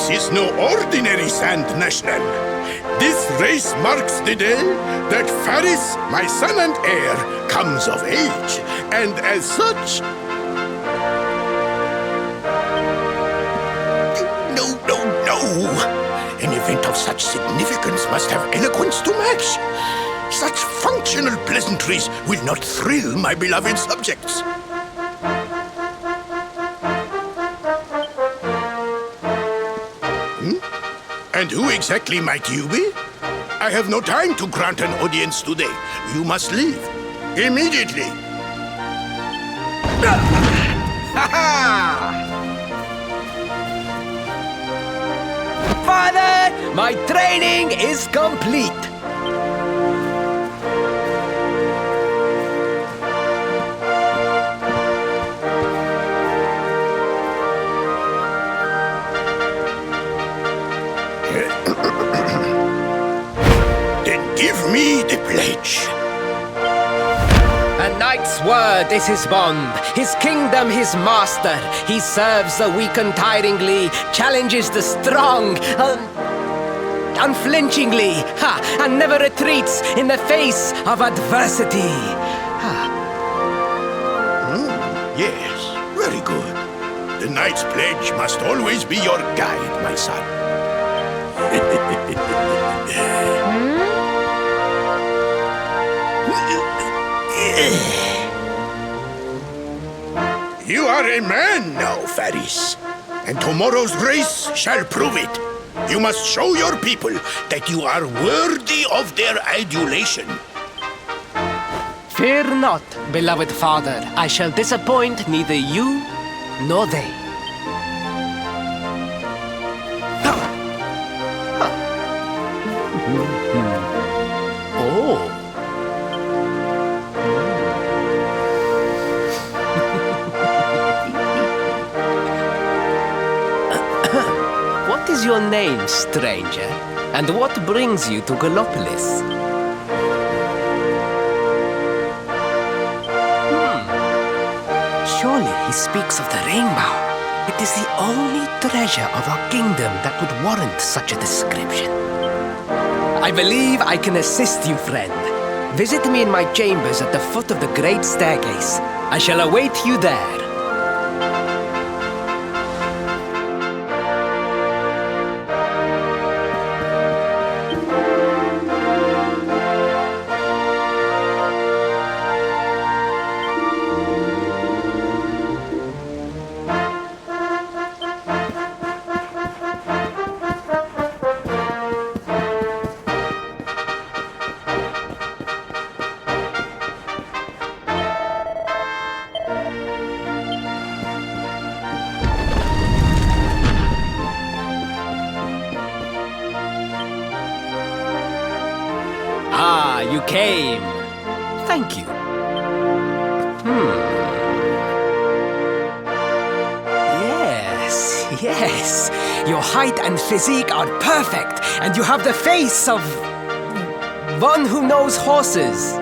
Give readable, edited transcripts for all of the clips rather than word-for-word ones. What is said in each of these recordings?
This is no ordinary Sand National. This race marks the day that Faris, my son and heir, comes of age. And as such... No. An event of such significance must have eloquence to match. Such functional pleasantries will not thrill my beloved subjects. And who exactly might you be? I have no time to grant an audience today. You must leave. Immediately. Father, my training is complete. Give me the pledge. A knight's word is his bond, his kingdom his master. He serves the weak untiringly, challenges the strong unflinchingly, and never retreats in the face of adversity. Yes, very good. The knight's pledge must always be your guide, my son. You are a man now, Faris, and tomorrow's race shall prove it. You must show your people that you are worthy of their adulation. Fear not, beloved father. I shall disappoint neither you nor they. Oh. What is your name, stranger? And what brings you to Gallopolis? Surely he speaks of the rainbow. It is the only treasure of our kingdom that would warrant such a description. I believe I can assist you, friend. Visit me in my chambers at the foot of the great staircase. I shall await you there. Ah, you came. Thank you. Yes. Your height and physique are perfect, and you have the face of one who knows horses.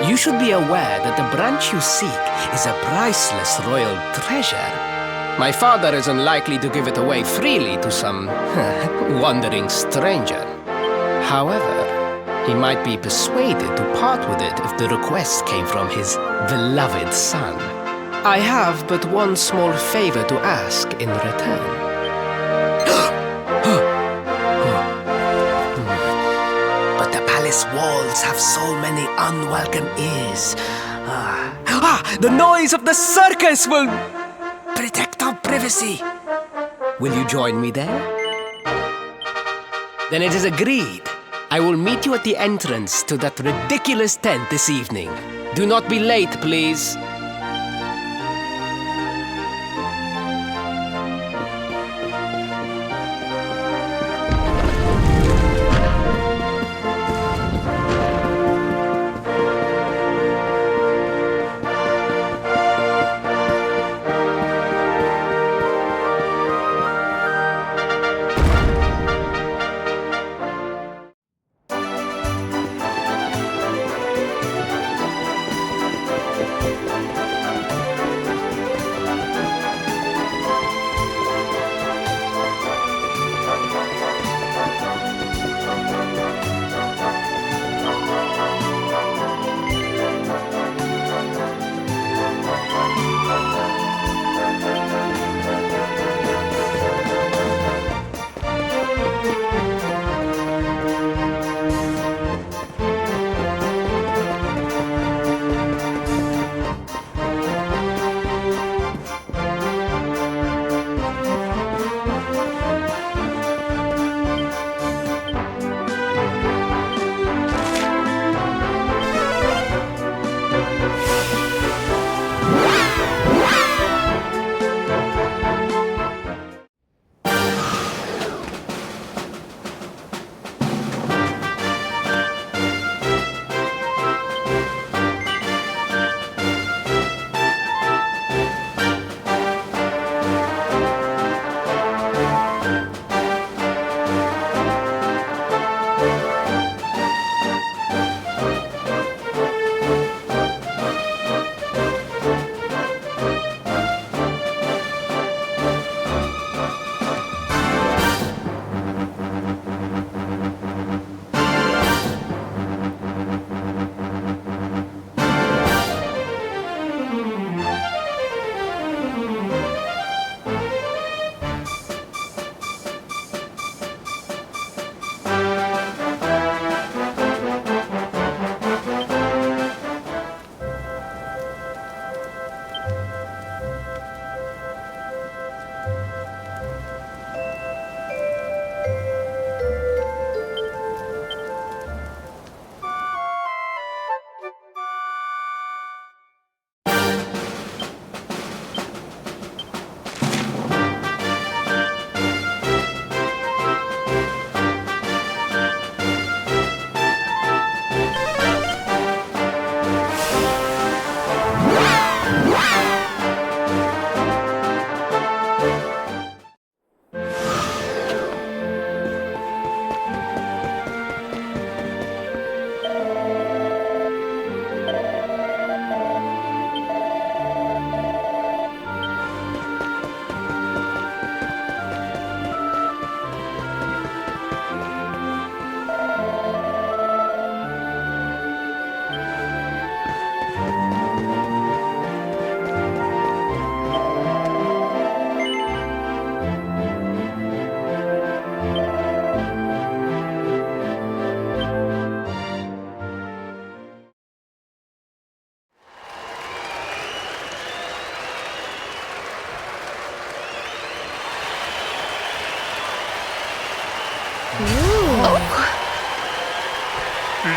You should be aware that the branch you seek is a priceless royal treasure. My father is unlikely to give it away freely to some wandering stranger. However, he might be persuaded to part with it if the request came from his beloved son. I have but one small favor to ask in return. But the palace walls have so many unwelcome ears. The noise of the circus will protect our privacy. Will you join me there? Then it is agreed. I will meet you at the entrance to that ridiculous tent this evening. Do not be late, please.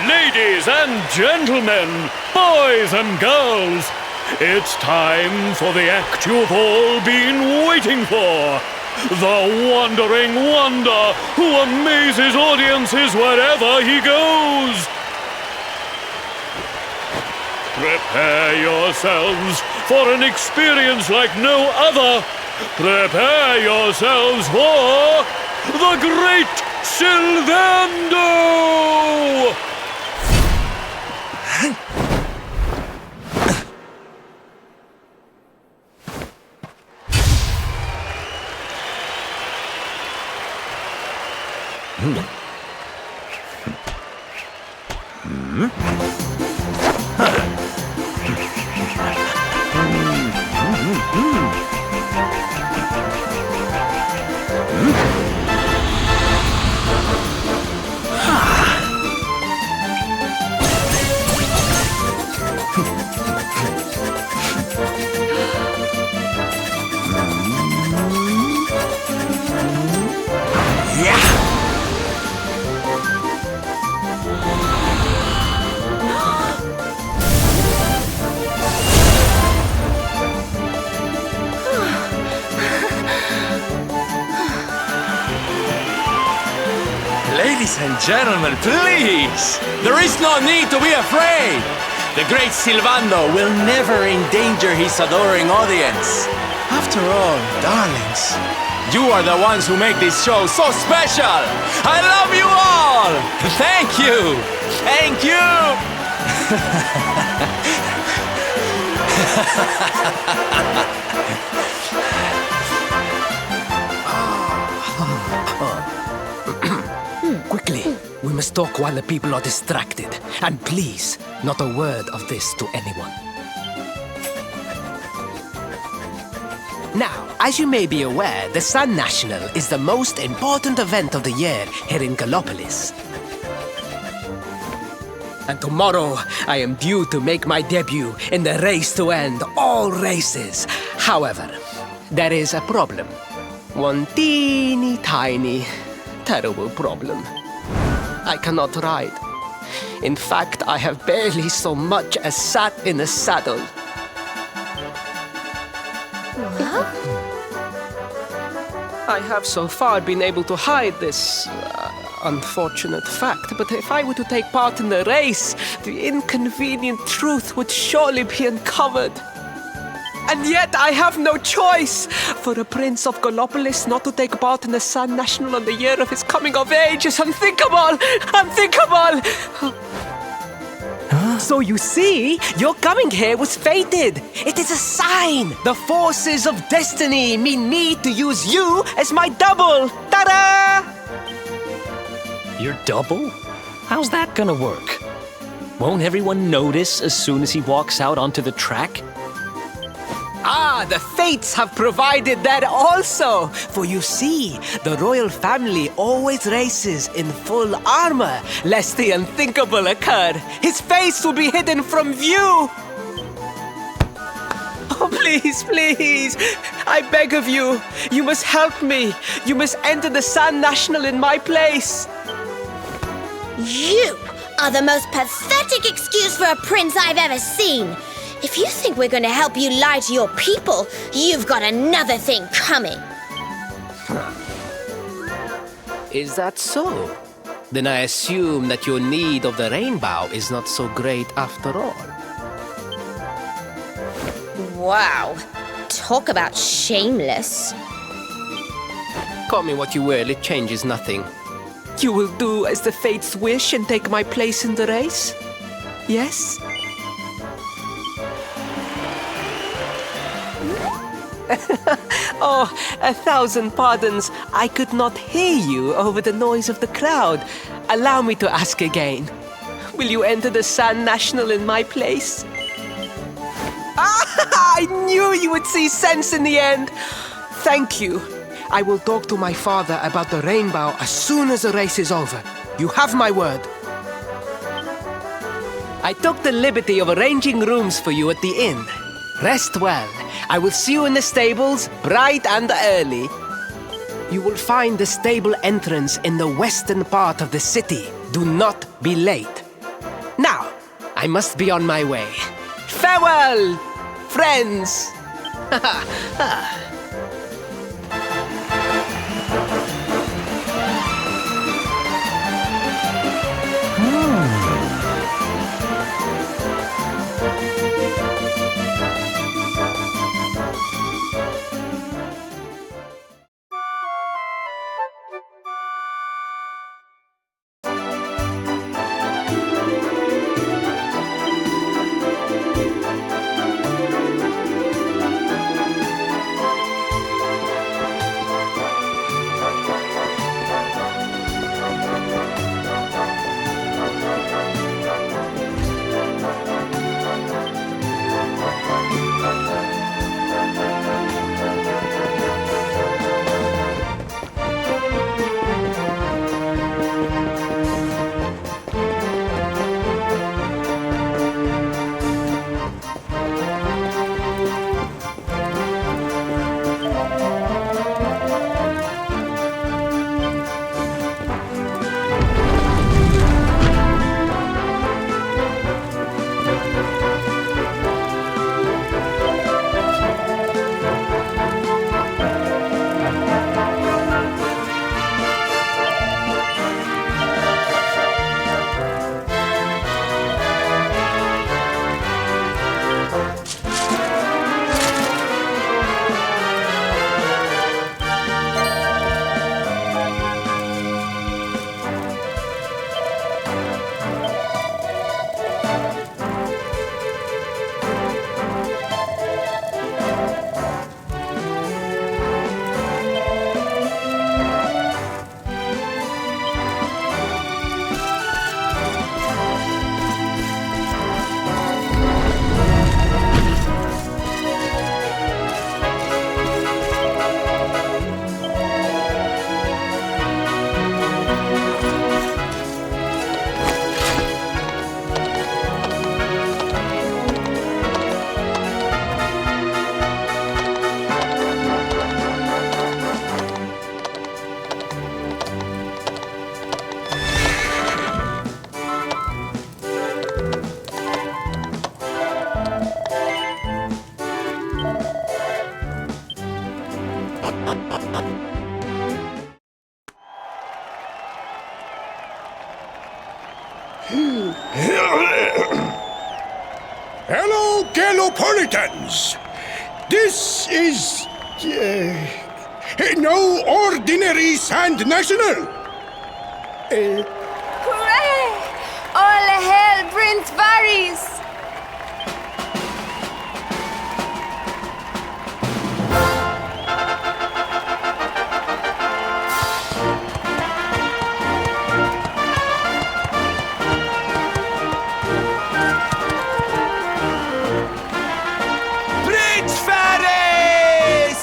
Ladies and gentlemen, boys and girls, it's time for the act you've all been waiting for. The Wandering Wonder who amazes audiences wherever he goes. Prepare yourselves for an experience like no other. Prepare yourselves for the Great Sylvando! Ladies and gentlemen, please! There is no need to be afraid! The great Sylvando will never endanger his adoring audience. After all, darlings, you are the ones who make this show so special! I love you all! Thank you! Thank Quickly, we must talk while the people are distracted. And please, not a word of this to anyone. Now, as you may be aware, the Sun National is the most important event of the year here in Gallopolis. And tomorrow, I am due to make my debut in the race to end all races. However, there is a problem. One teeny tiny, terrible problem. I cannot ride. In fact, I have barely so much as sat in a saddle. I have so far been able to hide this unfortunate fact, but if I were to take part in the race, the inconvenient truth would surely be uncovered. And yet I have no choice! For a prince of Gallopolis not to take part in the Sun National on the year of his coming of age is unthinkable! Unthinkable! So you see, your coming here was fated. It is a sign. The forces of destiny mean me to use you as my double. Ta-da! Your double? How's that gonna work? Won't everyone notice as soon as he walks out onto the track? Ah, the fates have provided that also. For you see, the royal family always races in full armor, lest the unthinkable occur. His face will be hidden from view. Oh, please, please. I beg of you. You must help me. You must enter the Sun National in my place. You are the most pathetic excuse for a prince I've ever seen. If you think we're going to help you lie to your people, you've got another thing coming. Is that so? Then I assume that your need of the rainbow is not so great after all. Wow. Talk about shameless. Call me what you will, it changes nothing. You will do as the fates wish and take my place in the race? Yes? Oh, 1,000 pardons. I could not hear you over the noise of the crowd. Allow me to ask again. Will you enter the Sun National in my place? Ah, I knew you would see sense in the end. Thank you. I will talk to my father about the rainbow as soon as the race is over. You have my word. I took the liberty of arranging rooms for you at the inn. Rest well. I will see you in the stables, bright and early. You will find the stable entrance in the western part of the city. Do not be late. Now, I must be on my way. Farewell, friends! Hello, Galopolitans! This is... no ordinary Sand National! Hooray! All hail Prince Varys! Prince Varys!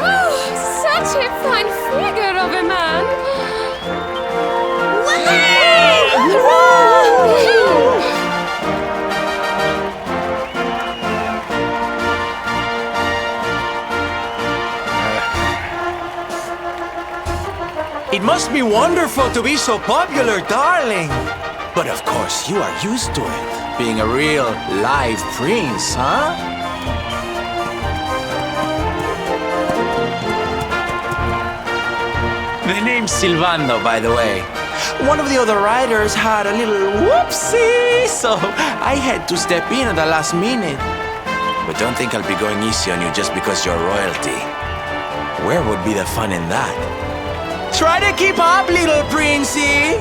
Oh, such a fine figure of a man! Woohoo! It must be wonderful to be so popular, darling. But of course, you are used to it, being a real live prince, huh? The name's Silvando, by the way. One of the other riders had a little whoopsie, so I had to step in at the last minute. But don't think I'll be going easy on you just because you're royalty. Where would be the fun in that? Try to keep up, little princey!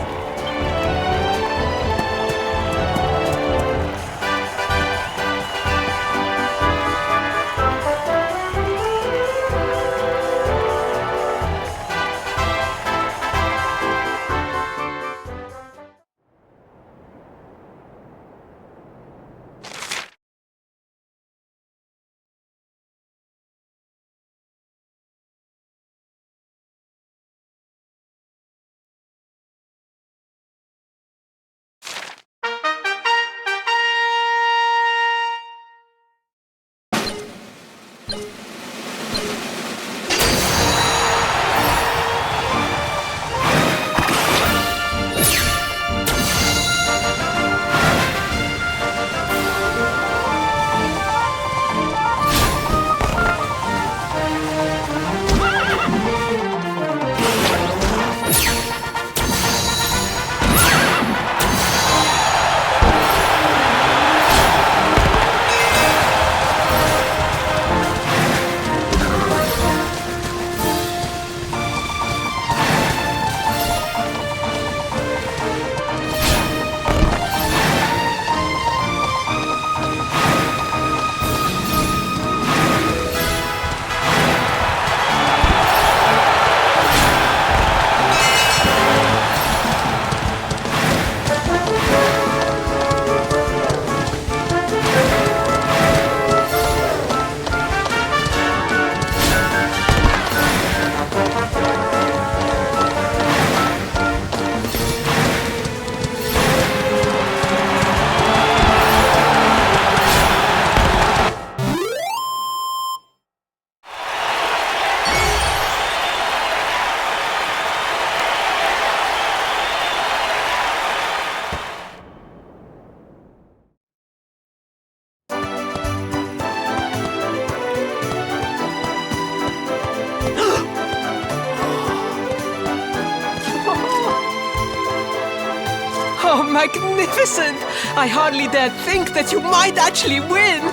Oh, magnificent! I hardly dared think that you might actually win!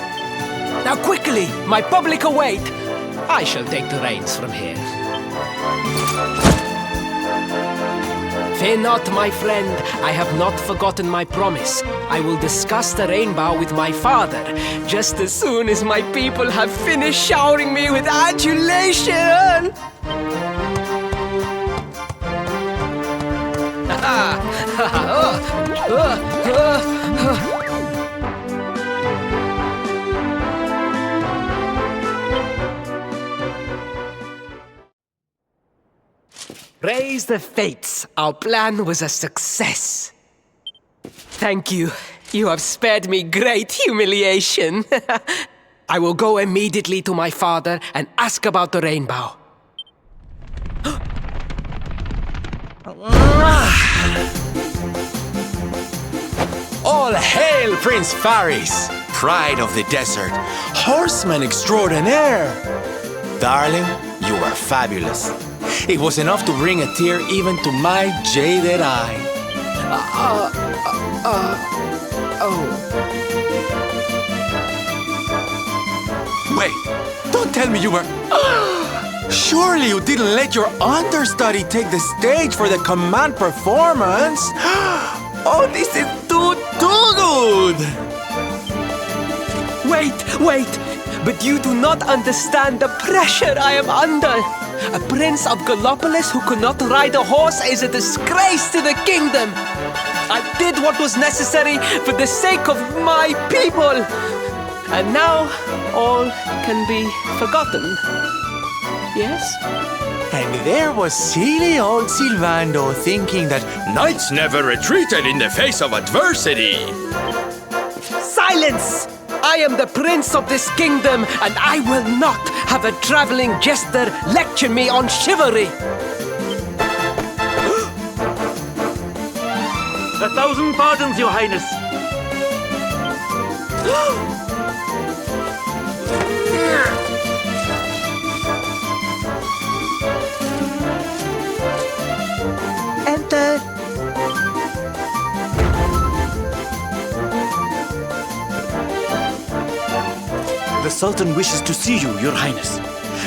Now quickly, my public await! I shall take the reins from here. Fear not, my friend. I have not forgotten my promise. I will discuss the rainbow with my father, just as soon as my people have finished showering me with adulation! Praise the fates, our plan was a success. Thank you. You have spared me great humiliation. I will go immediately to my father and ask about the rainbow. All hail Prince Faris, pride of the desert, horseman extraordinaire. Darling, you are fabulous. It was enough to bring a tear even to my jaded eye. Wait, don't tell me you were... Surely you didn't let your understudy take the stage for the command performance? Oh, this is too good! Wait! But you do not understand the pressure I am under. A prince of Gallopolis who could not ride a horse is a disgrace to the kingdom. I did what was necessary for the sake of my people. And now all can be forgotten. Yes? And there was silly old Silvando thinking that knights never retreated in the face of adversity. Silence! I am the prince of this kingdom, and I will not have a traveling jester lecture me on chivalry. 1,000 pardons, Your Highness. Enter. The Sultan wishes to see you, Your Highness.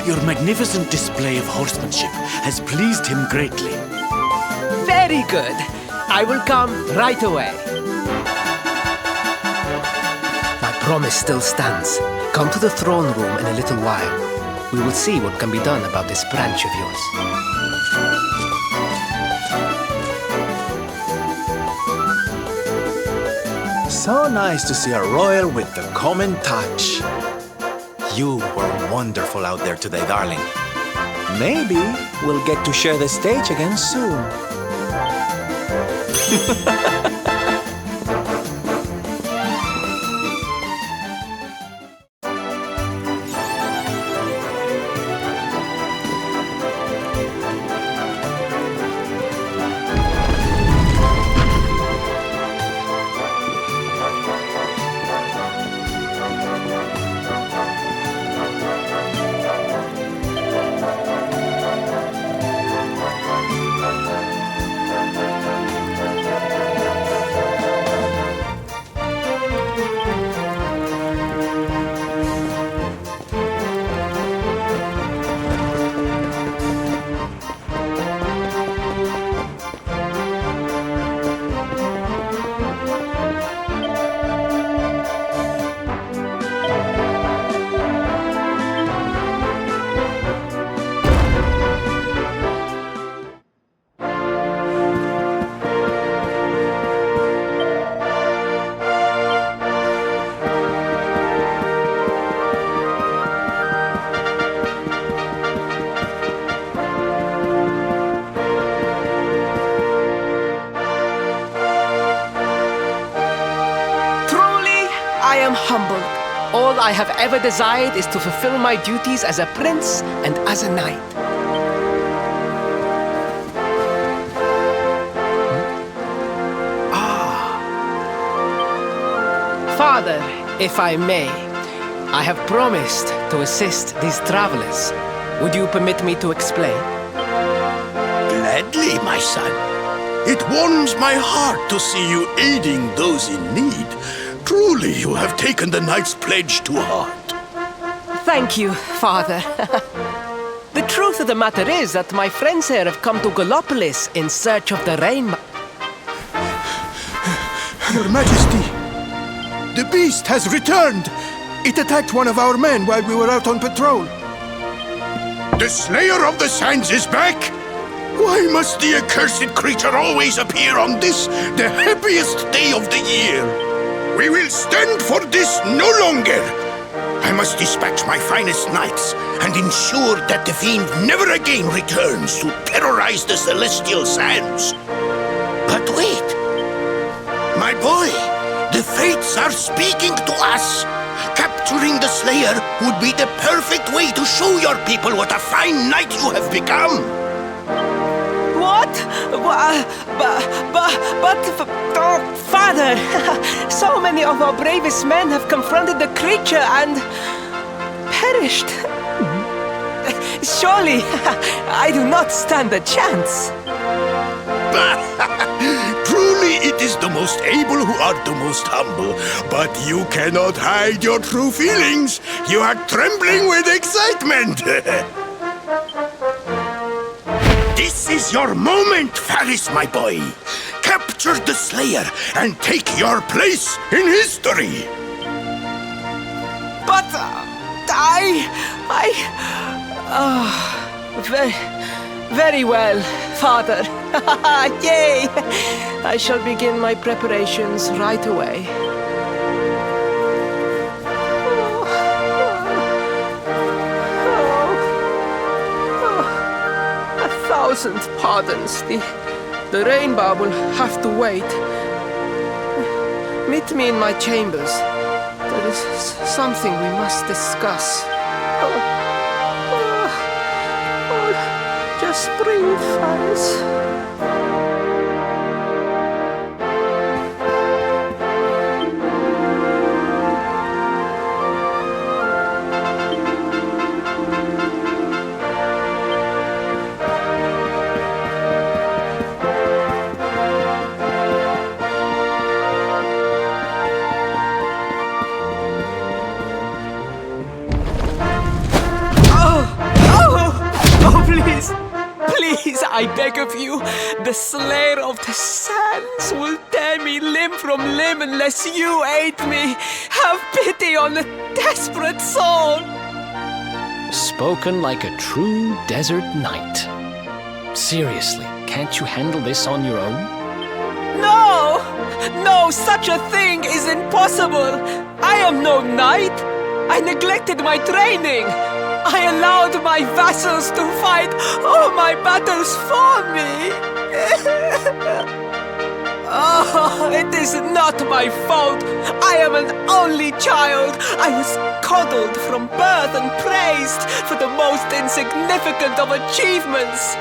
Your magnificent display of horsemanship has pleased him greatly. Very good. I will come right away. My promise still stands. Come to the throne room in a little while. We will see what can be done about this branch of yours. So nice to see a royal with the common touch. You were wonderful out there today, darling. Maybe we'll get to share the stage again soon. I am humbled. All I have ever desired is to fulfill my duties as a prince and as a knight. Father, if I may, I have promised to assist these travelers. Would you permit me to explain? Gladly, my son. It warms my heart to see you aiding those in need. Truly, you have taken the knight's pledge to heart. Thank you, Father. The truth of the matter is that my friends here have come to Gallopolis in search of the rainbow. Your Majesty, the beast has returned. It attacked one of our men while we were out on patrol. The Slayer of the Sands is back? Why must the accursed creature always appear on this, the happiest day of the year? We will stand for this no longer. I must dispatch my finest knights and ensure that the fiend never again returns to terrorize the celestial sands. But wait! My boy, the fates are speaking to us. Capturing the Slayer would be the perfect way to show your people what a fine knight you have become. What? Father, so many of our bravest men have confronted the creature and perished. Surely, I do not stand a chance. Truly, it is the most able who are the most humble. But you cannot hide your true feelings. You are trembling with excitement. This is your moment, Faris, my boy. Capture the Slayer and take your place in history. But very well, Father. Yay! I shall begin my preparations right away. A thousand pardons. The rainbow will have to wait. Meet me in my chambers. There is something we must discuss. Just breathe, Faris. Please, I beg of you, the Slayer of the Sands will tear me limb from limb unless you aid me. Have pity on a desperate soul. Spoken like a true desert knight. Seriously, can't you handle this on your own? No! No, such a thing is impossible! I am no knight! I neglected my training! I allowed my vassals to fight all my battles for me! Oh, it is not my fault! I am an only child! I was coddled from birth and praised for the most insignificant of achievements!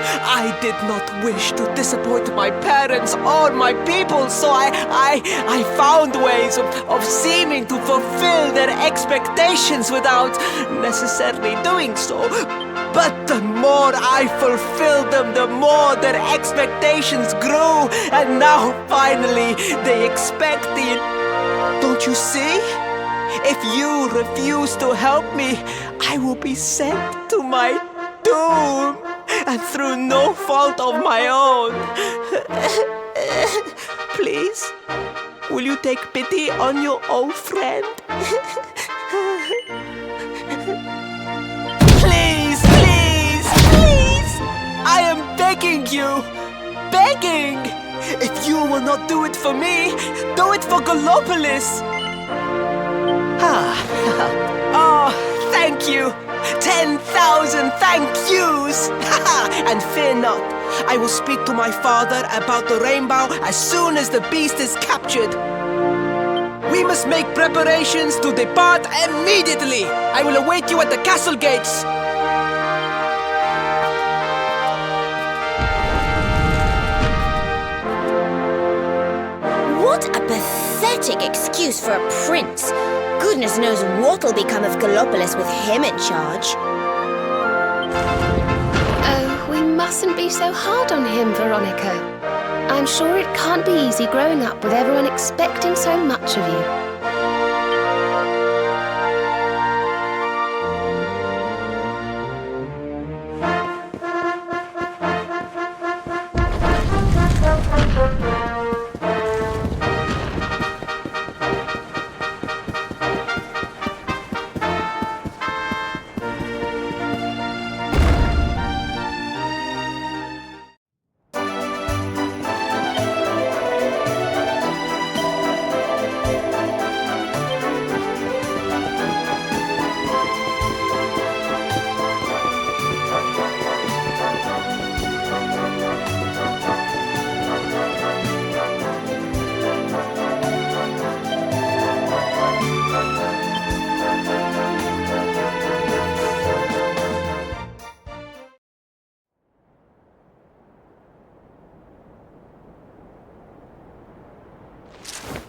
I did not wish to disappoint my parents or my people, so I found ways of seeming to fulfill their expectations without necessarily doing so. But the more I fulfilled them, the more their expectations grew, and now finally they expect the... Don't you see? If you refuse to help me, I will be sent to my doom. And through no fault of my own. Please, will you take pity on your old friend? Please, please, please! I am begging you, begging! If you will not do it for me, do it for Gallopolis! Oh, thank you! 10,000 thank yous! And fear not, I will speak to my father about the rainbow as soon as the beast is captured. We must make preparations to depart immediately. I will await you at the castle gates. What a pathetic excuse for a prince. Goodness knows what'll become of Gallopolis with him in charge. Oh, we mustn't be so hard on him, Veronica. I'm sure it can't be easy growing up with everyone expecting so much of you.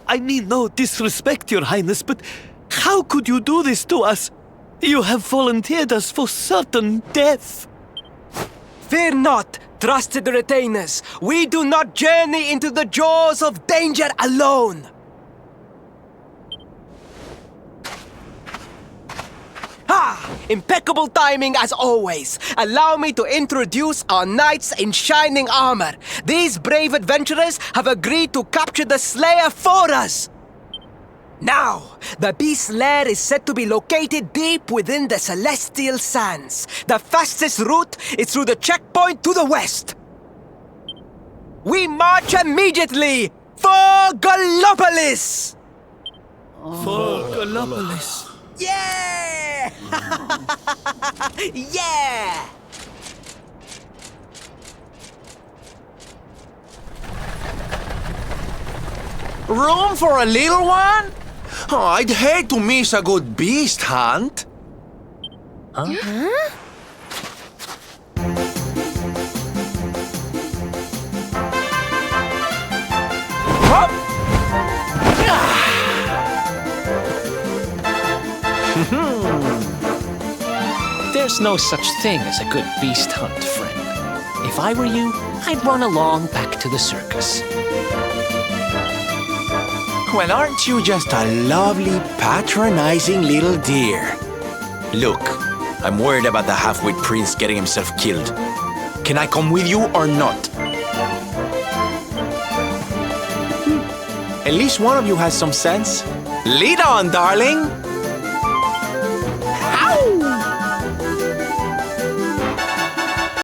I mean no disrespect, Your Highness, but how could you do this to us? You have volunteered us for certain death. Fear not, trusted retainers. We do not journey into the jaws of danger alone. Impeccable timing as always. Allow me to introduce our knights in shining armor. These brave adventurers have agreed to capture the Slayer for us. Now, the beast's lair is said to be located deep within the Celestial Sands. The fastest route is through the checkpoint to the west. We march immediately for Gallopolis! For Gallopolis. Yeah! Yeah! Room for a little one? Oh, I'd hate to miss a good beast hunt. There's no such thing as a good beast hunt, friend. If I were you, I'd run along back to the circus. Well, aren't you just a lovely, patronizing little dear? Look, I'm worried about the half-wit prince getting himself killed. Can I come with you or not? At least one of you has some sense. Lead on, darling!